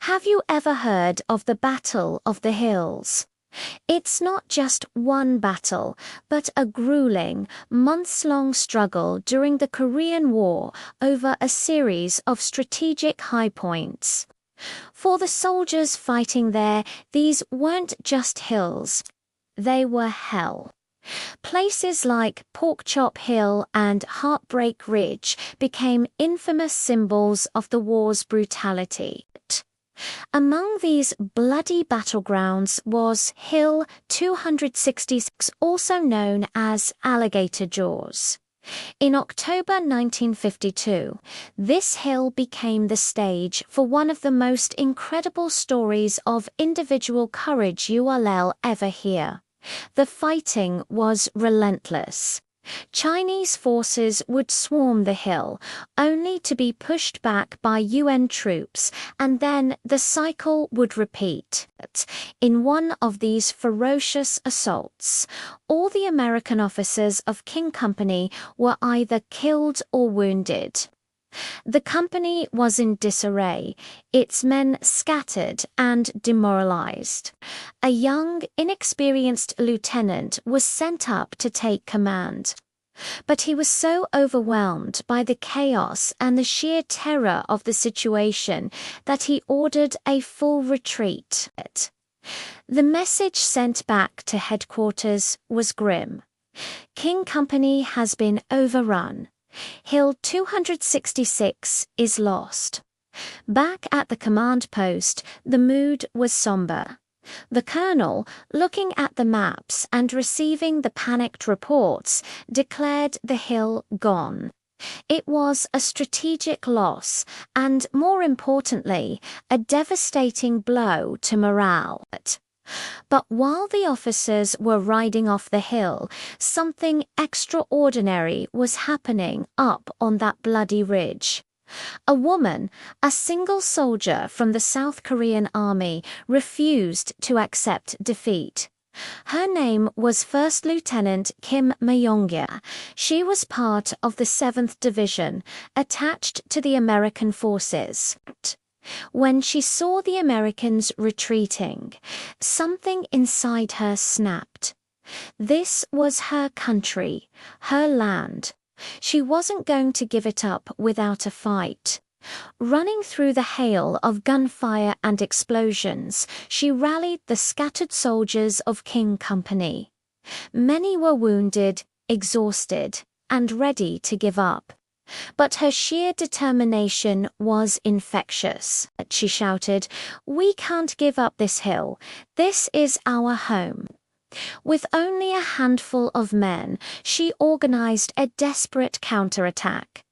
Have you ever heard of the Battle of the Hills? It's not just one battle, but a grueling, months-long struggle during the Korean War over a series of strategic high points. For the soldiers fighting there, these weren't just hills. They were hell. Places like Porkchop Hill and Heartbreak Ridge became infamous symbols of the war's brutality. Among these bloody battlegrounds was Hill 266, also known as Alligator Jaws. In October 1952, this hill became the stage for one of the most incredible stories of individual courage you'll ever hear. The fighting was relentless. Chinese forces would swarm the hill, only to be pushed back by UN troops, and then the cycle would repeat. In one of these ferocious assaults, all the American officers of King Company were either killed or wounded. The company was in disarray, its men scattered and demoralized. A young, inexperienced lieutenant was sent up to take command. But he was so overwhelmed by the chaos and the sheer terror of the situation that he ordered a full retreat. The message sent back to headquarters was grim. King Company has been overrun. Hill 266 is lost. Back at the command post, the mood was somber. The colonel, looking at the maps and receiving the panicked reports, declared the hill gone. It was a strategic loss and, more importantly, a devastating blow to morale. But while the officers were riding off the hill, something extraordinary was happening up on that bloody ridge. A woman, a single soldier from the South Korean army, refused to accept defeat. Her name was First Lieutenant Kim Myongya. She was part of the 7th Division, attached to the American forces. When she saw the Americans retreating, something inside her snapped. This was her country, her land. She wasn't going to give it up without a fight. Running through the hail of gunfire and explosions, she rallied the scattered soldiers of King Company. Many were wounded, exhausted, and ready to give up. But her sheer determination was infectious. She shouted, "We can't give up this hill. This is our home." With only a handful of men, she organized a desperate counterattack.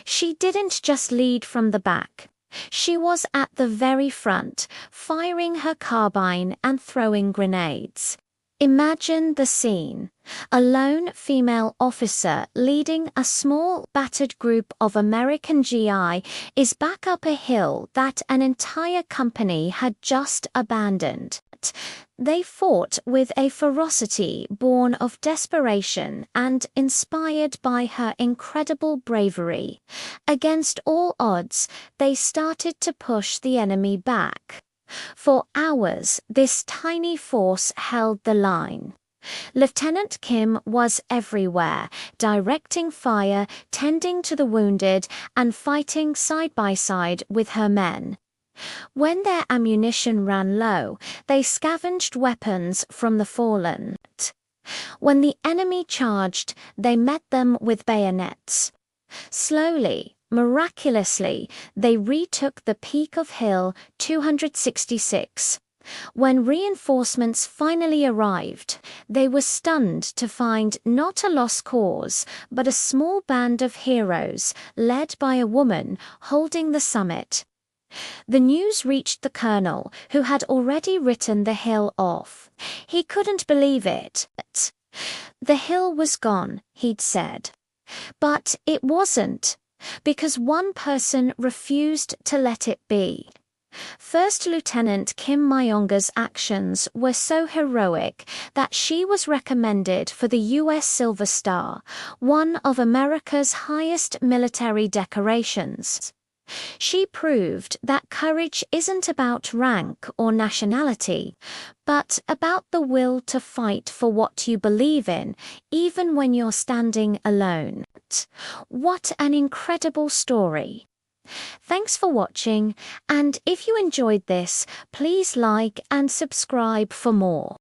She didn't just lead from the back. She was at the very front, firing her carbine and throwing grenades. Imagine the scene. A lone female officer leading a small, battered group of American GI is back up a hill that an entire company had just abandoned. They fought with a ferocity born of desperation and inspired by her incredible bravery. Against all odds, they started to push the enemy back. For hours, this tiny force held the line. Lieutenant Kim was everywhere, directing fire, tending to the wounded, and fighting side by side with her men. When their ammunition ran low, they scavenged weapons from the fallen. When the enemy charged, they met them with bayonets. Slowly, miraculously, they retook the peak of Hill 266. When reinforcements finally arrived, they were stunned to find not a lost cause, but a small band of heroes, led by a woman, holding the summit. The news reached the colonel, who had already written the hill off. He couldn't believe it. The hill was gone, he'd said. But it wasn't, because one person refused to let it be. First Lieutenant Kim Myongya's actions were so heroic that she was recommended for the U.S. Silver Star, one of America's highest military decorations. She proved that courage isn't about rank or nationality, but about the will to fight for what you believe in, even when you're standing alone. What an incredible story! Thanks for watching, and if you enjoyed this, please like and subscribe for more.